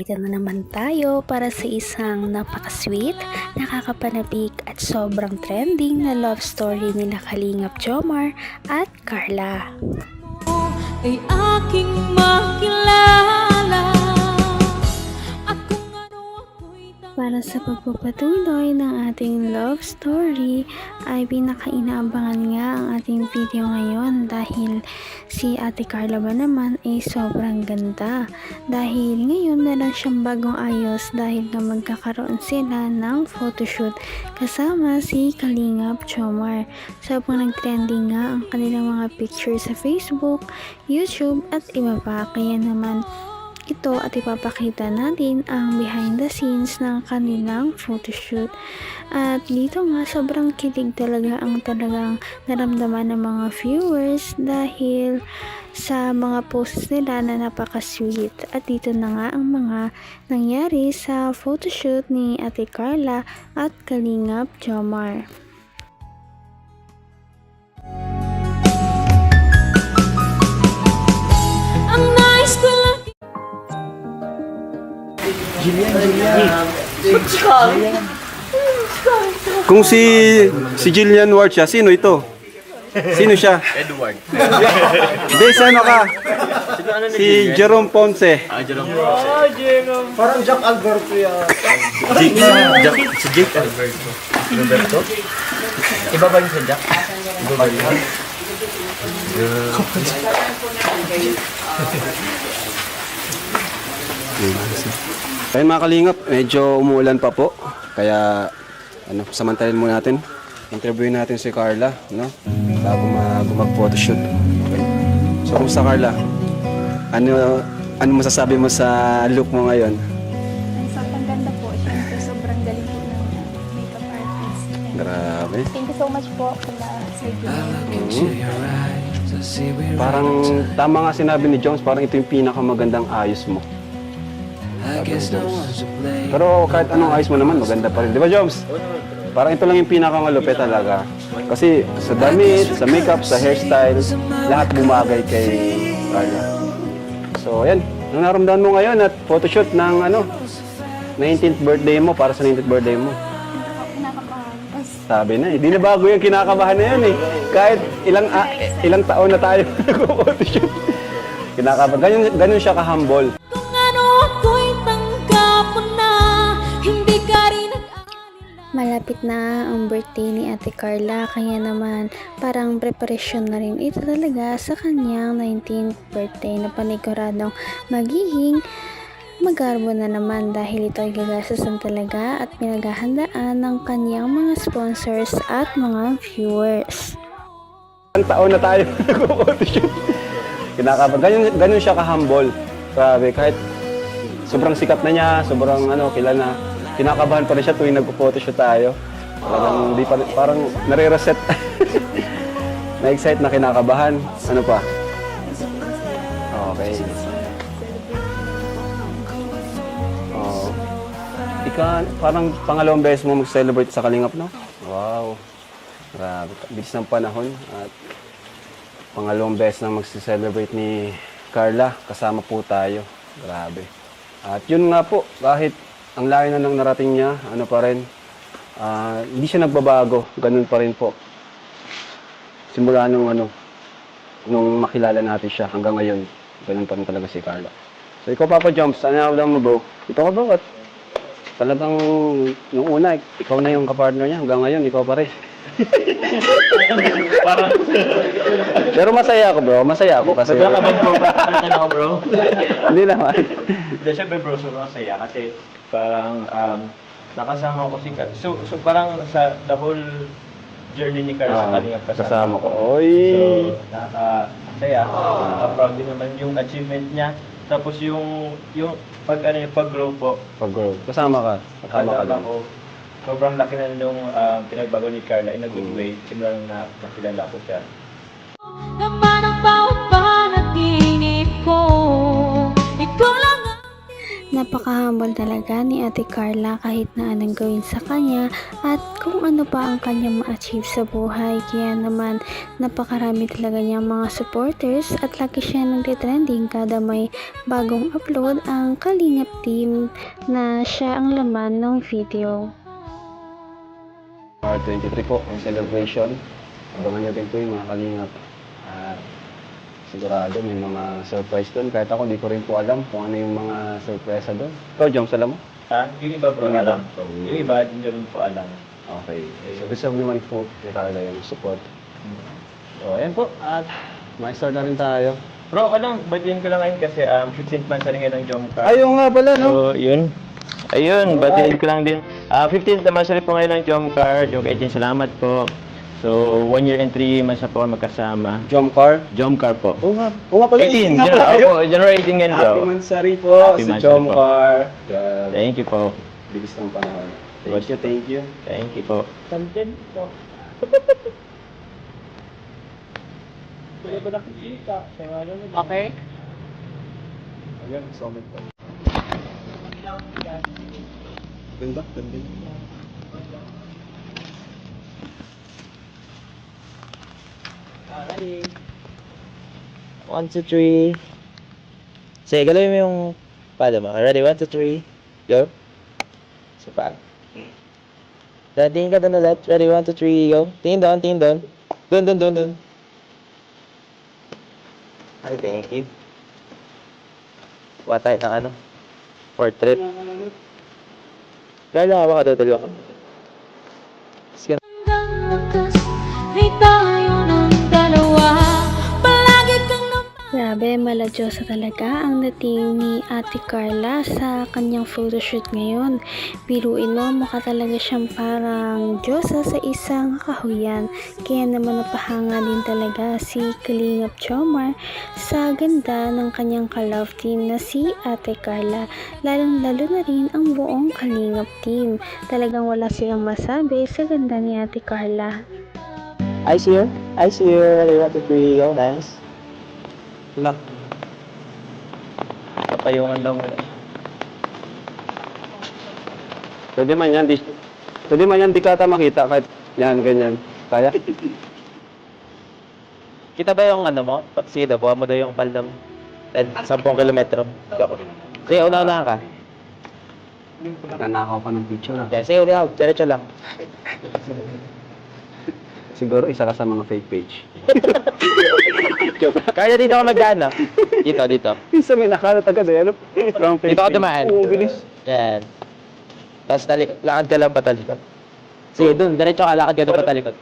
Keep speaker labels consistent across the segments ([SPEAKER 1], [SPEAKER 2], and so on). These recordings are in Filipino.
[SPEAKER 1] Nandito na naman tayo para sa isang napaka-sweet, nakakapanabik at sobrang trending na love story nila Kalingap Jomar at Carla.
[SPEAKER 2] Ay aking makilala.
[SPEAKER 1] Para sa pagpapatuloy ng ating love story ay pinakainaabangan nga ang ating video ngayon dahil si Ate Carla ba naman ay sobrang ganda dahil ngayon meron siyang bagong ayos dahil nga magkakaroon sila ng photoshoot kasama si Kalingap Jomar. Sobrang nag-trending nga ang kanilang mga pictures sa Facebook, YouTube at iba pa, kaya naman ito at ipapakita natin ang behind the scenes ng kanilang photoshoot. At dito nga sobrang kilig talaga ang talagang naramdaman ng mga viewers dahil sa mga posts nila na napaka-sweet. At dito na nga ang mga nangyari sa photoshoot ni Ate Carla at Kalingap Jomar.
[SPEAKER 3] Kung si Jillian Ward siya, sino ito? Sino siya?
[SPEAKER 4] Edward.
[SPEAKER 3] Hindi, ano ka? Si Jerome Ponce.
[SPEAKER 4] Jerome Ponce.
[SPEAKER 5] Parang Jack Alberto yan.
[SPEAKER 4] Si Jake Alberto. Roberto? Iba ba yung sa Jack? Iba ba yun?
[SPEAKER 3] Ayun mga kalingap, medyo umuulan pa po. Kaya, samantalin muna natin. Interviewin natin si Carla, no? Bago mag-photoshoot. Okay. So, kumusta Carla? Ano masasabi mo sa look mo ngayon?
[SPEAKER 6] Sobrang ganda po. Siyempre, sobrang galing po ng makeup artist.
[SPEAKER 3] Grabe.
[SPEAKER 6] Thank you so much po kala Sir
[SPEAKER 3] Parang tama nga sinabi ni Jones, parang ito yung pinakamagandang ayos mo. Pero kahit anong ayos mo naman, maganda pa rin. Di ba, Jones? Parang ito lang yung pinakamalupit talaga. Kasi sa damit, sa makeup, sa hairstyle, lahat bumagay kay Carla. So, ayan. Anong naramdaman mo ngayon at photoshoot ng 19th birthday mo, para sa 19th birthday mo? Sabi na, hindi na bago yung kinakabahan na yan eh. Kahit ilang taon na tayo nag-photoshoot. Kinakabahan. Ganun siya ka-humble.
[SPEAKER 1] Malapit na ang birthday ni Ate Carla, kaya naman parang preparasyon na rin ito talaga sa kanyang 19th birthday na paniguradong magiging magarbo na naman dahil ito ay gagastusan talaga at pinaghahandaan ng kanyang mga sponsors at mga viewers.
[SPEAKER 3] Ilang taon na tayo nag-photoshoot. Kinakabahan. Ganun siya ka-humble. Grabe, kahit sobrang sikat na niya, sobrang kilala. Kinakabahan pa rin siya tuwing nag-photoshoot tayo. Parang nare-reset. Na-excite na kinakabahan. Ano pa? Okay. Oh. Parang pangalawang beses mo mag-celebrate sa Kalingap, no? Wow. Grabe. Bilis ng panahon. At pangalawang beses na mag-celebrate ni Carla. Kasama po tayo. Grabe. At yun nga po, kahit ang layo na ng narating niya, pa rin, hindi siya nagbabago, ganun pa rin po. Simula nung makilala natin siya hanggang ngayon, ganun pa rin talaga si Carla. So ikaw Papa Jumps, ano lang mo bro? Ito ka bro, at talagang nung una, ikaw na yung kapartner niya, hanggang ngayon, ikaw pa rin. Pero masaya ako bro, masaya ako kasi...
[SPEAKER 4] Sabi ka ba bro? Ano ka bro?
[SPEAKER 3] Hindi naman.
[SPEAKER 4] Hindi, syempre bro, sobrang saya kasi parang nakasama ko si Carla. So parang sa the whole journey ni Carla sa Kalingap
[SPEAKER 3] kasama ko. Oy!
[SPEAKER 4] So, nakasaya. Proud din naman yung achievement niya. Tapos yung pag-grow po.
[SPEAKER 3] Pag-grow. Kasama ka. Kasama ka lang.
[SPEAKER 4] Sobrang laki na nung pinagbago ni Carla in a good way. Simula nung nakilala ko siya.
[SPEAKER 2] Naman ang bawat panaginip ko. Ikaw lang.
[SPEAKER 1] Napaka-humble talaga ni Ate Carla kahit na anong gawin sa kanya at kung ano pa ang kanyang ma-achieve sa buhay. Kaya naman napakarami talaga niyang mga supporters at lagi siya nagtitrending kada may bagong upload ang Kalingap team na siya ang laman ng video.
[SPEAKER 3] Our 23 po, ang celebration. Abangan nyo din po yung mga kalingap. At sigurado may mga surprise doon. Kahit ako, di ko rin po alam kung ano yung mga surpresa doon. Ikaw, Joms, alam mo?
[SPEAKER 4] Yung iba bro, alam. Yung iba, hindi rin po alam.
[SPEAKER 3] Okay. So, deserve naman po ni Carla yung support. So, ayan po. At may start na rin tayo.
[SPEAKER 4] Bro, batiin ko lang ngayon kasi 15th month na rin ngayon ng Jomcar.
[SPEAKER 3] Ayun nga pala, no?
[SPEAKER 4] So, yun. Ayun, batiin ko lang din. 15th anniversary po ngayon ng Jomcar. Joke 18, salamat po. So, 1 year and 3 months na po magkasama.
[SPEAKER 3] Jomcar.
[SPEAKER 4] Jomcar po.
[SPEAKER 3] Oo nga pala.
[SPEAKER 4] 18, January 18 ngayon bro.
[SPEAKER 3] Happy Mansari po
[SPEAKER 4] Happy
[SPEAKER 3] sa
[SPEAKER 4] Mansari
[SPEAKER 3] Jomcar.
[SPEAKER 4] Thank you po.
[SPEAKER 3] Bilis ng panahon. Thank you.
[SPEAKER 4] Thank you po. Tandem po. Okay.
[SPEAKER 3] Ayan, summit po. Ganda.
[SPEAKER 5] 1, 2, 3. Sige, galawin mo yung pala mo. Ready? 1, 2, 3. Go. So, pa. Tingin ka doon ulit. Ready? 1, 2, 3. Go. Tingin doon. Doon. Ay, thank you. Kuha tayo ng portrait. Kaya lang ka tutuloy ako. Sige.
[SPEAKER 2] Hanggang wakas ay tayo ng dalawa. Palagi kang
[SPEAKER 1] Grabe, maladyosa talaga ang dating ni Ate Carla sa kanyang photoshoot ngayon. Biruin mo, mukha talaga siyang parang Diyosa sa isang kahuyan. Kaya naman napahanga din talaga si Kalingap Jomar sa ganda ng kanyang ka-love team na si Ate Carla. Lalong-lalo na rin ang buong Kalingap team. Talagang wala silang masabi sa ganda ni Ate Carla.
[SPEAKER 5] I see you. Ready? 1, 2, 3. Go. Nice.
[SPEAKER 3] Lock.
[SPEAKER 5] Kapayungan lang muna.
[SPEAKER 3] Pwede man yan, di ka ata makita kahit yan, ganyan. Kaya?
[SPEAKER 5] Kita ba yung mo? Sige, buha mo daw yung paldam. 10 kilometro. Sige, una ka.
[SPEAKER 3] Nanakaw ka ng picture.
[SPEAKER 5] Yeah, sige, una ka. Diretso lang.
[SPEAKER 3] Siguro isa ka sa mga fake page.
[SPEAKER 5] Kaya dito ako mag-ano. Dito.
[SPEAKER 3] Minsan may nakalat agad eh. Ano? Wrong fake
[SPEAKER 5] Dito ako
[SPEAKER 3] page.
[SPEAKER 5] dumaan.
[SPEAKER 3] Oo, bilis.
[SPEAKER 5] Yan. Tapos lakad ka lang patalikod. Sige, dun. Diretso ka, lakad ka doon patalikod.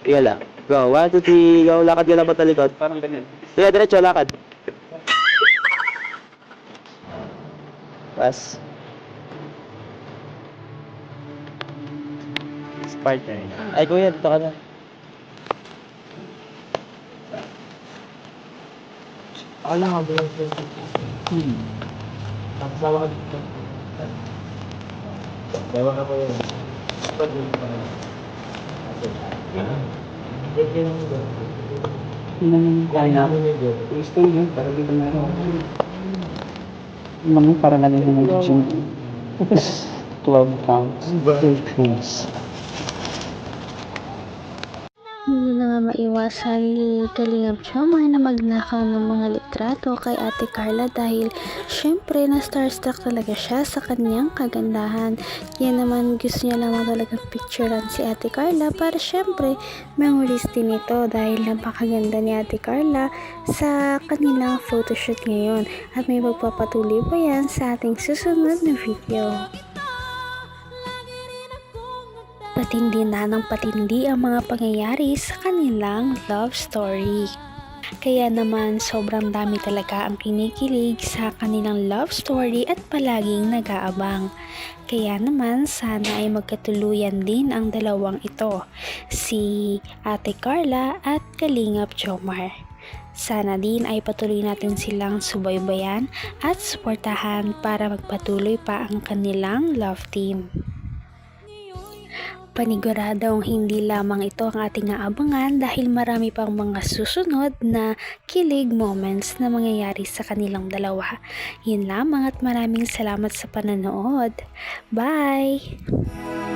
[SPEAKER 5] Sige lang. Go. 1, 2, 3. Go. Lakad ka lang patalikod.
[SPEAKER 3] Parang ganyan.
[SPEAKER 5] Sige, diretso, lakad. Pas. Partner. Ay, kuya, dito ka na. Wala ka ba? Tapos ka dito. Dawa ka po yun.
[SPEAKER 3] Kaya. Gusto nyo, para dito meron. Mga para na rin yung gym. 12 pounds. 12 pounds.
[SPEAKER 1] Hindi na nga maiwasan ni Kalingap Jomar na magnakaw ng mga litrato kay Ate Carla dahil syempre na starstruck talaga siya sa kanyang kagandahan. Kaya naman gusto niya lamang talaga picturean si Ate Carla para syempre memories din ito dahil napakaganda ni Ate Carla sa kanilang photoshoot ngayon at may magpapatuloy pa yan sa ating susunod na video. Patindi na ng patindi ang mga pangyayari sa kanilang love story. Kaya naman sobrang dami talaga ang kinikilig sa kanilang love story at palaging nag-aabang. Kaya naman sana ay magkatuluyan din ang dalawang ito, si Ate Carla at Kalingap Jomar. Sana din ay patuloy natin silang subaybayan at suportahan para magpatuloy pa ang kanilang love team. Paniguradong hindi lamang ito ang ating aabangan dahil marami pang mga susunod na kilig moments na mangyayari sa kanilang dalawa. Yun lamang at maraming salamat sa pananood. Bye!